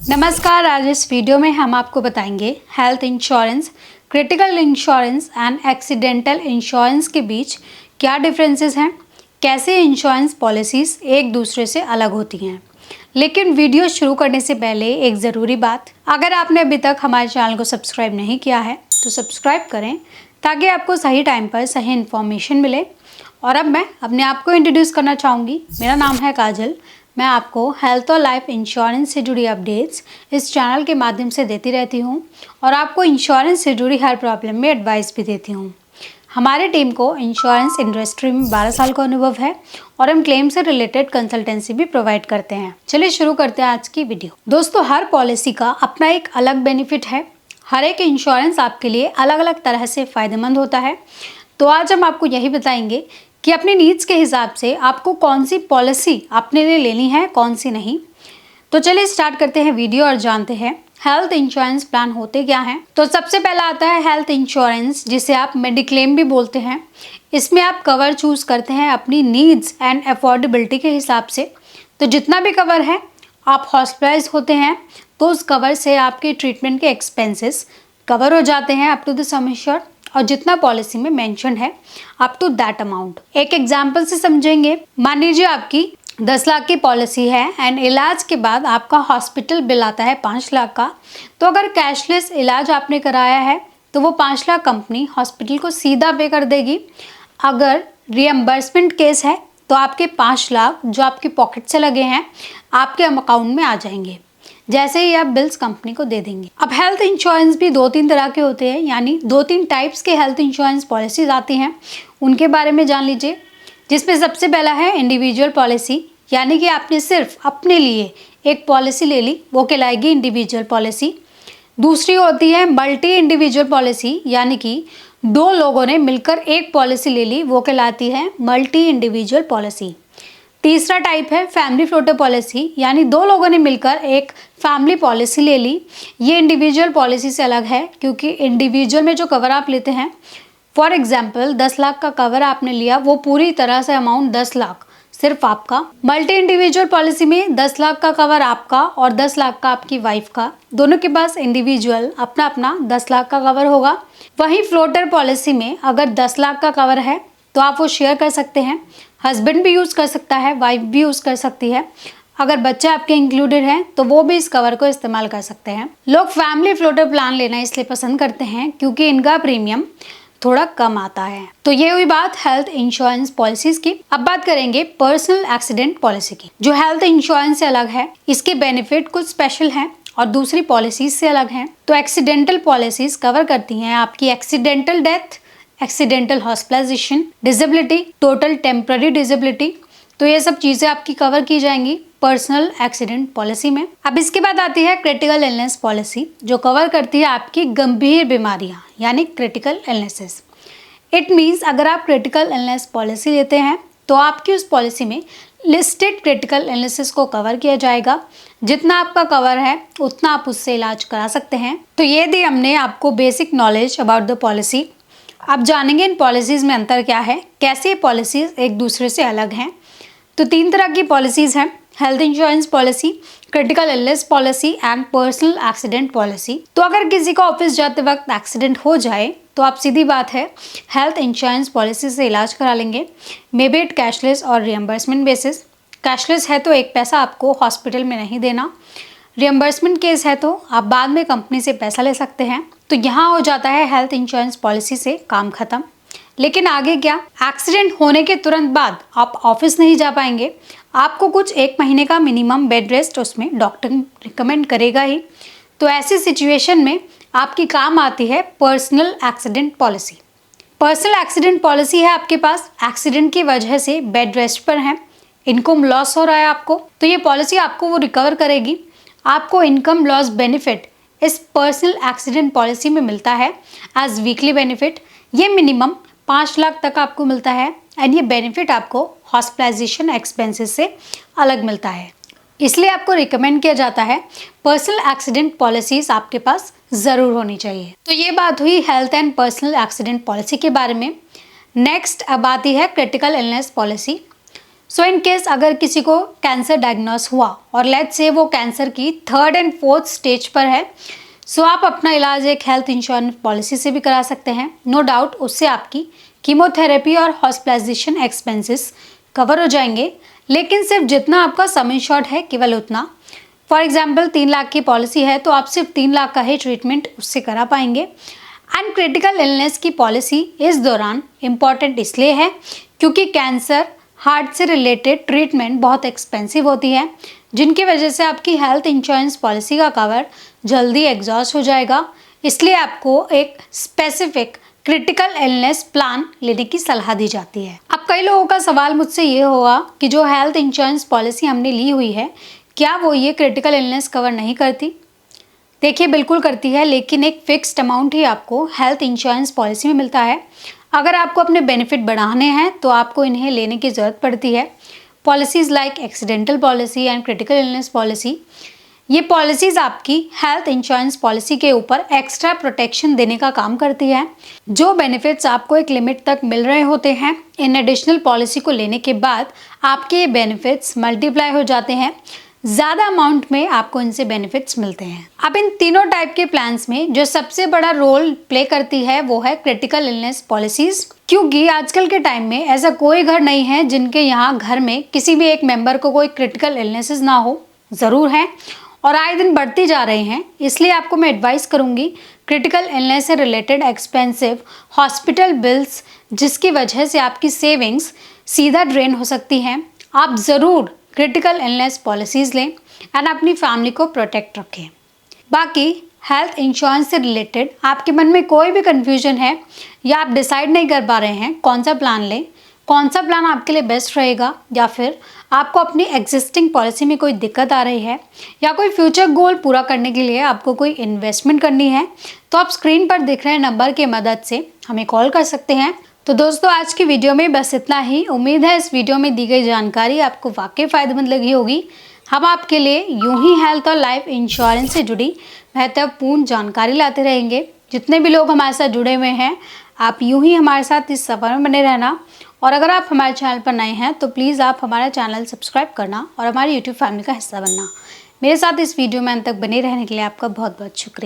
नमस्कार। आज इस वीडियो में हम आपको बताएंगे health insurance, critical insurance and accidental insurance के बीच क्या डिफरेंसेस हैं, कैसे इंश्योरेंस पॉलिसीज़ एक दूसरे से अलग होती हैं। लेकिन वीडियो शुरू करने से पहले एक ज़रूरी बात, अगर आपने अभी तक हमारे चैनल को सब्सक्राइब नहीं किया है तो सब्सक्राइब करें ताकि आपको सही टाइम पर सही इन्फॉर्मेशन मिले। और अब मैं अपने आप को इंट्रोड्यूस करना चाहूँगी। मेरा नाम है काजल। मैं आपको हेल्थ और लाइफ इंश्योरेंस से जुड़ी अपडेट्स इस चैनल के माध्यम से देती रहती हूँ और आपको इंश्योरेंस से जुड़ी हर प्रॉब्लम में एडवाइस भी देती हूँ। हमारी टीम को इंश्योरेंस इंडस्ट्री में 12 साल का अनुभव है और हम क्लेम से रिलेटेड कंसल्टेंसी भी प्रोवाइड करते हैं। चलिए शुरू करते हैं आज की वीडियो। दोस्तों, हर पॉलिसी का अपना एक अलग बेनिफिट है। हर एक इंश्योरेंस आपके लिए अलग अलग तरह से फ़ायदेमंद होता है। तो आज हम आपको यही बताएंगे कि अपनी नीड्स के हिसाब से आपको कौन सी पॉलिसी अपने लिए लेनी है, कौन सी नहीं। तो चलिए स्टार्ट करते हैं वीडियो और जानते हैं हेल्थ इंश्योरेंस प्लान होते क्या हैं। तो सबसे पहला आता है हेल्थ इंश्योरेंस, जिसे आप मेडिक्लेम भी बोलते हैं। इसमें आप कवर चूज करते हैं अपनी नीड्स एंड अफोर्डेबिलिटी के हिसाब से। तो जितना भी कवर है, आप हॉस्पिटलाइज होते हैं तो उस कवर से आपके ट्रीटमेंट के एक्सपेंसेस कवर हो जाते हैं up to the sum assured, और जितना पॉलिसी में मेंशन है अप टू दैट अमाउंट। एक एग्जांपल से समझेंगे। मान लीजिए आपकी 10 लाख की पॉलिसी है एंड इलाज के बाद आपका हॉस्पिटल बिल आता है 5 लाख का। तो अगर कैशलेस इलाज आपने कराया है तो वो 5 लाख कंपनी हॉस्पिटल को सीधा पे कर देगी। अगर रिएम्बर्समेंट केस है तो आपके 5 लाख जो आपकी पॉकेट से लगे हैं आपके अकाउंट में आ जाएंगे, जैसे ही आप बिल्स कंपनी को दे देंगे। अब हेल्थ इंश्योरेंस भी 2-3 तरह के होते हैं, यानी 2-3 टाइप्स के हेल्थ इंश्योरेंस पॉलिसीज आती हैं। उनके बारे में जान लीजिए। जिसमें सबसे पहला है इंडिविजुअल पॉलिसी, यानी कि आपने सिर्फ अपने लिए एक पॉलिसी ले ली, वो कहलाएगी इंडिविजुअल पॉलिसी। दूसरी होती है मल्टी इंडिविजुअल पॉलिसी, यानी कि 2 लोगों ने मिलकर एक पॉलिसी ले ली, वो कहलाती है मल्टी इंडिविजुअल पॉलिसी। तीसरा टाइप है फैमिली फ्लोटर पॉलिसी, यानी 2 लोगों ने मिलकर एक फैमिली पॉलिसी ले ली। ये इंडिविजुअल पॉलिसी से अलग है, क्योंकि इंडिविजुअल में जो कवर आप लेते हैं, फॉर एग्जांपल 10 लाख का कवर आपने लिया, वो पूरी तरह से अमाउंट 10 लाख सिर्फ आपका। मल्टी इंडिविजुअल पॉलिसी में 10 लाख का कवर आपका और 10 लाख का आपकी वाइफ का, दोनों के पास इंडिविजुअल अपना अपना 10 लाख का कवर होगा। वहीं फ्लोटर पॉलिसी में अगर 10 लाख का कवर है तो आप वो शेयर कर सकते हैं। हस्बैंड भी यूज़ कर सकता है, वाइफ भी यूज़ कर सकती है। अगर बच्चे आपके इंक्लूडेड हैं तो वो भी इस कवर को इस्तेमाल कर सकते हैं। लोग फैमिली फ्लोटर प्लान लेना इसलिए पसंद करते हैं क्योंकि इनका प्रीमियम थोड़ा कम आता है। तो ये हुई बात हेल्थ इंश्योरेंस पॉलिसीज की। अब बात करेंगे पर्सनल एक्सीडेंट पॉलिसी की, जो हेल्थ इंश्योरेंस से अलग है। इसके बेनिफिट कुछ स्पेशल हैं और दूसरी पॉलिसीज से अलग हैं। तो एक्सीडेंटल पॉलिसीज कवर करती हैं आपकी accidental death, accidental hospitalisation, disability, total temporary disability. तो ये सब चीजें आपकी कवर की जाएंगी पर्सनल एक्सीडेंट पॉलिसी में। अब इसके बाद आती है क्रिटिकल इलनेस पॉलिसी, जो कवर करती है आपकी गंभीर बीमारियां, यानी क्रिटिकल इलनेसेस। इट मीन्स अगर आप क्रिटिकल इलनेस पॉलिसी लेते हैं तो आपकी उस पॉलिसी में लिस्टेड क्रिटिकल इलनेसेस को कवर किया जाएगा। जितना आपका कवर है उतना आप उससे इलाज करा सकते हैं। तो ये दी हमने आपको basic knowledge about the policy. अब जानेंगे इन पॉलिसीज में अंतर क्या है, कैसे ये पॉलिसीज एक दूसरे से अलग हैं। तो 3 तरह की पॉलिसीज हैं: health insurance policy, critical illness policy and personal accident policy. तो अगर किसी को ऑफिस जाते वक्त एक्सीडेंट हो जाए तो आप सीधी बात है हेल्थ इंश्योरेंस पॉलिसी से इलाज करा लेंगे, मे बी इट कैशलेस और रिएम्बर्समेंट बेसिस। कैशलेस है तो 1 पैसा आपको हॉस्पिटल में नहीं देना। रिएम्बर्समेंट केस है तो आप बाद में कंपनी से पैसा ले सकते हैं। तो यहाँ हो जाता है हेल्थ इंश्योरेंस पॉलिसी से काम खत्म। लेकिन आगे क्या? एक्सीडेंट होने के तुरंत बाद आप ऑफिस नहीं जा पाएंगे। आपको कुछ 1 महीने का मिनिमम बेड रेस्ट उसमें डॉक्टर रिकमेंड करेगा ही। तो ऐसी सिचुएशन में आपकी काम आती है personal accident policy. Personal accident policy है आपके पास, एक्सीडेंट की वजह से बेड रेस्ट पर हैं, इनकम लॉस हो रहा है आपको, तो ये पॉलिसी आपको वो रिकवर करेगी। आपको इनकम लॉस बेनिफिट इस पर्सनल एक्सीडेंट पॉलिसी में मिलता है एज वीकली बेनिफिट। ये मिनिमम 5 लाख तक आपको मिलता है एंड ये बेनिफिट आपको हॉस्पिटलाइजेशन एक्सपेंसेस से अलग मिलता है। इसलिए आपको रिकमेंड किया जाता है पर्सनल एक्सीडेंट पॉलिसीज आपके पास ज़रूर होनी चाहिए। तो ये बात हुई health and personal accident policy के बारे में। नेक्स्ट अब आती है critical illness policy. So in case अगर किसी को कैंसर डायग्नोस हुआ और लेट्स से वो कैंसर की 3rd and 4th स्टेज पर है, सो आप अपना इलाज एक हेल्थ इंश्योरेंस पॉलिसी से भी करा सकते हैं। नो डाउट उससे आपकी कीमोथेरेपी और हॉस्पिटलाइजेशन एक्सपेंसेस कवर हो जाएंगे, लेकिन सिर्फ जितना आपका सम इंश्योर्ड है केवल उतना। फॉर एग्जाम्पल 3 लाख की पॉलिसी है तो आप सिर्फ 3 लाख का ही ट्रीटमेंट उससे करा पाएंगे। एंड क्रिटिकल इलनेस की पॉलिसी इस दौरान इम्पॉर्टेंट इसलिए है क्योंकि कैंसर, हार्ट से रिलेटेड ट्रीटमेंट बहुत एक्सपेंसिव होती है, जिनकी वजह से आपकी हेल्थ इंश्योरेंस पॉलिसी का कवर जल्दी एग्जॉस्ट हो जाएगा। इसलिए आपको एक स्पेसिफिक क्रिटिकल इलनेस प्लान लेने की सलाह दी जाती है। अब कई लोगों का सवाल मुझसे ये होगा कि जो हेल्थ इंश्योरेंस पॉलिसी हमने ली हुई है, क्या वो ये क्रिटिकल इलनेस कवर नहीं करती? देखिए बिल्कुल करती है, लेकिन एक फिक्स्ड अमाउंट ही आपको हेल्थ इंश्योरेंस पॉलिसी में मिलता है। अगर आपको अपने बेनिफिट बढ़ाने हैं तो आपको इन्हें लेने की ज़रूरत पड़ती है। Policies like accidental policy and critical illness policy, ये पॉलिसीज़ आपकी हेल्थ इंश्योरेंस पॉलिसी के ऊपर एक्स्ट्रा प्रोटेक्शन देने का काम करती है। जो बेनिफिट्स आपको एक लिमिट तक मिल रहे होते हैं, इन एडिशनल पॉलिसी को लेने के बाद आपके ये बेनिफिट्स मल्टीप्लाई हो जाते हैं, ज़्यादा अमाउंट में आपको इनसे बेनिफिट्स मिलते हैं। अब इन तीनों टाइप के प्लान्स में जो सबसे बड़ा रोल प्ले करती है वो है क्रिटिकल इलनेस पॉलिसीज़, क्योंकि आजकल के टाइम में ऐसा कोई घर नहीं है जिनके यहाँ घर में किसी भी एक मेंबर को कोई क्रिटिकल इलनेसेस ना हो। ज़रूर है और आए दिन बढ़ती जा रहे हैं। इसलिए आपको मैं एडवाइस करूँगी क्रिटिकल इलनेस से रिलेटेड एक्सपेंसिव हॉस्पिटल बिल्स, जिसकी वजह से आपकी सेविंग्स सीधा ड्रेन हो सकती हैं, आप ज़रूर क्रिटिकल इलनेस पॉलिसीज़ लें एंड अपनी फैमिली को प्रोटेक्ट रखें। बाकी हेल्थ इंश्योरेंस से रिलेटेड आपके मन में कोई भी कन्फ्यूजन है या आप डिसाइड नहीं कर पा रहे हैं कौन सा प्लान लें, कौन सा प्लान आपके लिए बेस्ट रहेगा, या फिर आपको अपनी एग्जिस्टिंग पॉलिसी में कोई दिक्कत आ रही है या कोई फ्यूचर गोल पूरा करने के लिए आपको कोई इन्वेस्टमेंट करनी है, तो आप स्क्रीन पर दिख रहे नंबर की मदद से हमें कॉल कर सकते हैं। तो दोस्तों आज की वीडियो में बस इतना ही। उम्मीद है इस वीडियो में दी गई जानकारी आपको वाकई फ़ायदेमंद लगी होगी। हम आपके लिए यूं ही हेल्थ और लाइफ इंश्योरेंस से जुड़ी महत्वपूर्ण जानकारी लाते रहेंगे। जितने भी लोग हमारे साथ जुड़े हुए हैं, आप यूं ही हमारे साथ इस सफ़र में बने रहना। और अगर आप हमारे चैनल पर नए हैं तो प्लीज़ आप हमारा चैनल सब्सक्राइब करना और हमारी यूट्यूब फैमिली का हिस्सा बनना। मेरे साथ इस वीडियो में अंत तक बने रहने के लिए आपका बहुत बहुत शुक्रिया।